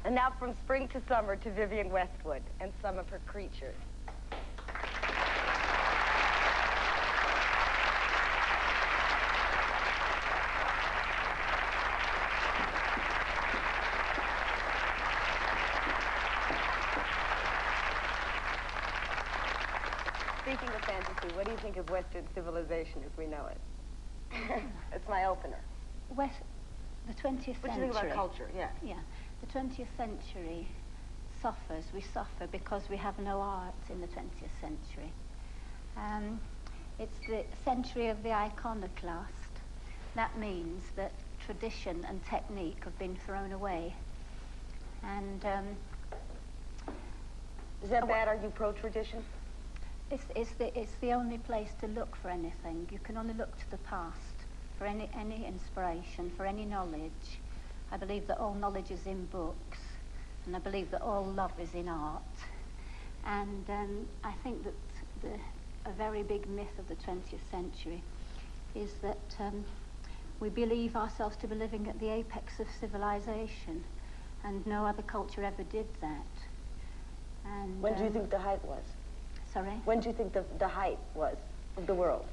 And now from spring to summer to Vivienne Westwood and some of her creatures. Speaking of fantasy, what do you think of Western civilization as we know it? It's my opener. The 20th century. What do you think about culture? Yeah. Yeah. The 20th century suffers. We suffer because we have no art in the 20th century. It's the century of the iconoclast. That means that tradition and technique have been thrown away. And is that bad? Are you pro-tradition? It's the only place to look for anything. You can only look to the past for any inspiration, for any knowledge. I believe that all knowledge is in books, and I believe that all love is in art. And I think that a very big myth of the 20th century is that we believe ourselves to be living at the apex of civilization, and no other culture ever did that. And when do you think the height was? Sorry? When do you think the height was of the world?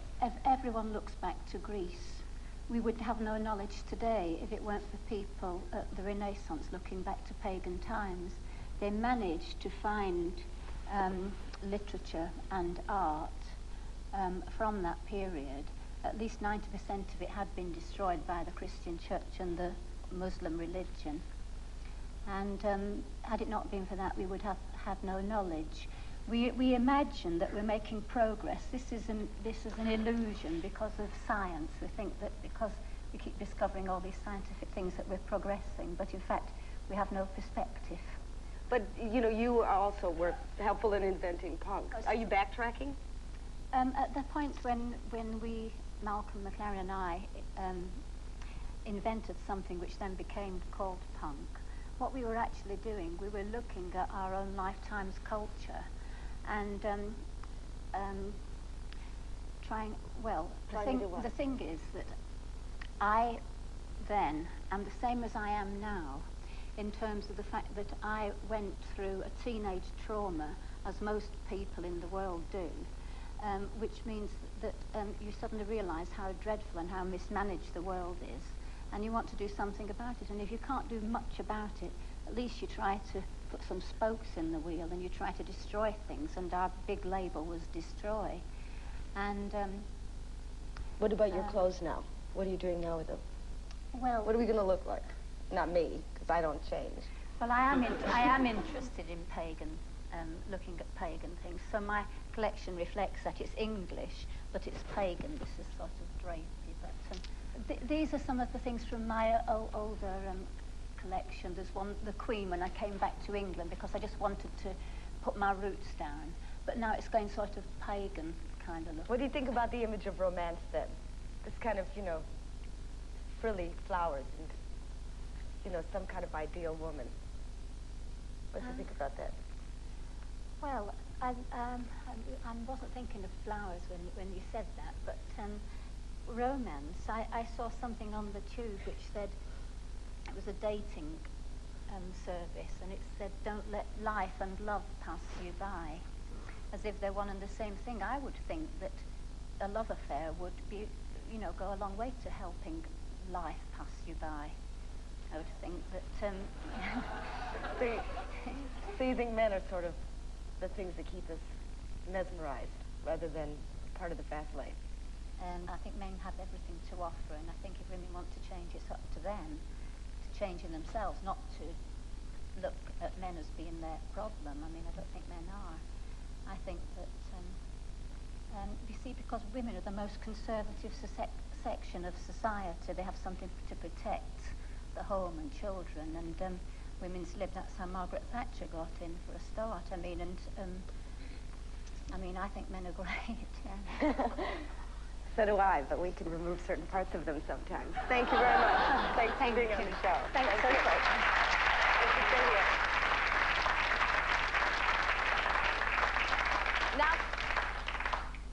Everyone looks back to Greece. We would have no knowledge today if it weren't for people at the Renaissance looking back to pagan times. They managed to find literature and art from that period. At least 90% of it had been destroyed by the Christian church and the Muslim religion. And had it not been for that, we would have had no knowledge. We imagine that we're making progress. This is an illusion because of science. We think that because we keep discovering all these scientific things that we're progressing, but in fact, we have no perspective. But, you know, you also were helpful in inventing punk. Are you backtracking? At the point when Malcolm McLaren and I, invented something which then became called punk, what we were actually doing, we were looking at our own lifetime's culture and the thing is that I then am the same as I am now in terms of the fact that I went through a teenage trauma, as most people in the world do, which means that you suddenly realize how dreadful and how mismanaged the world is, and you want to do something about it. And if you can't do much about it, at least you try to put some spokes in the wheel and you try to destroy things, and our big label was destroy. And what about your clothes now? What are you doing now with them? Well, what are we going to look like? Not me, because I don't change. Well, I am interested in pagan, looking at pagan things. So my collection reflects that. It's English, but it's pagan. This is sort of drapey. But these are some of the things from my older collection. There's one, the Queen, when I came back to England, because I just wanted to put my roots down. But now it's going sort of pagan kind of look. What do you think about the image of romance then? This kind of, you know, frilly flowers and, you know, some kind of ideal woman. What do you think about that? Well, I wasn't thinking of flowers when you said that, but romance, I saw something on the tube which said, it was a dating service, and it said, don't let life and love pass you by, as if they're one and the same thing. I would think that a love affair would be, you know, go a long way to helping life pass you by. I would think that... So you think men are sort of the things that keep us mesmerized, rather than part of the fast life? I think men have everything to offer, and I think if women want to change, it's up to them to change in themselves, not to look at men as being their problem. I mean, I don't think men are. I think that, you see, because women are the most conservative section of society, they have something to protect, the home and children, and women's lib. That's how Margaret Thatcher got in for a start. I mean, and I think men are great. Yeah. So do I, but we can remove certain parts of them sometimes. Thank you very much. Thanks for being on the show. Thanks so much. Thanks for being here.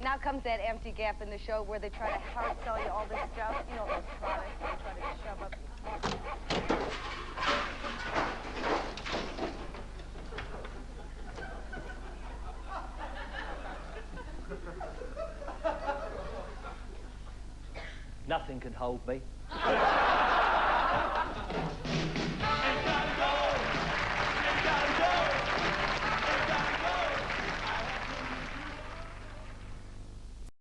Now comes that empty gap in the show where they try to hard sell you all this stuff, you know, those products they try to shove up your Nothing can hold me.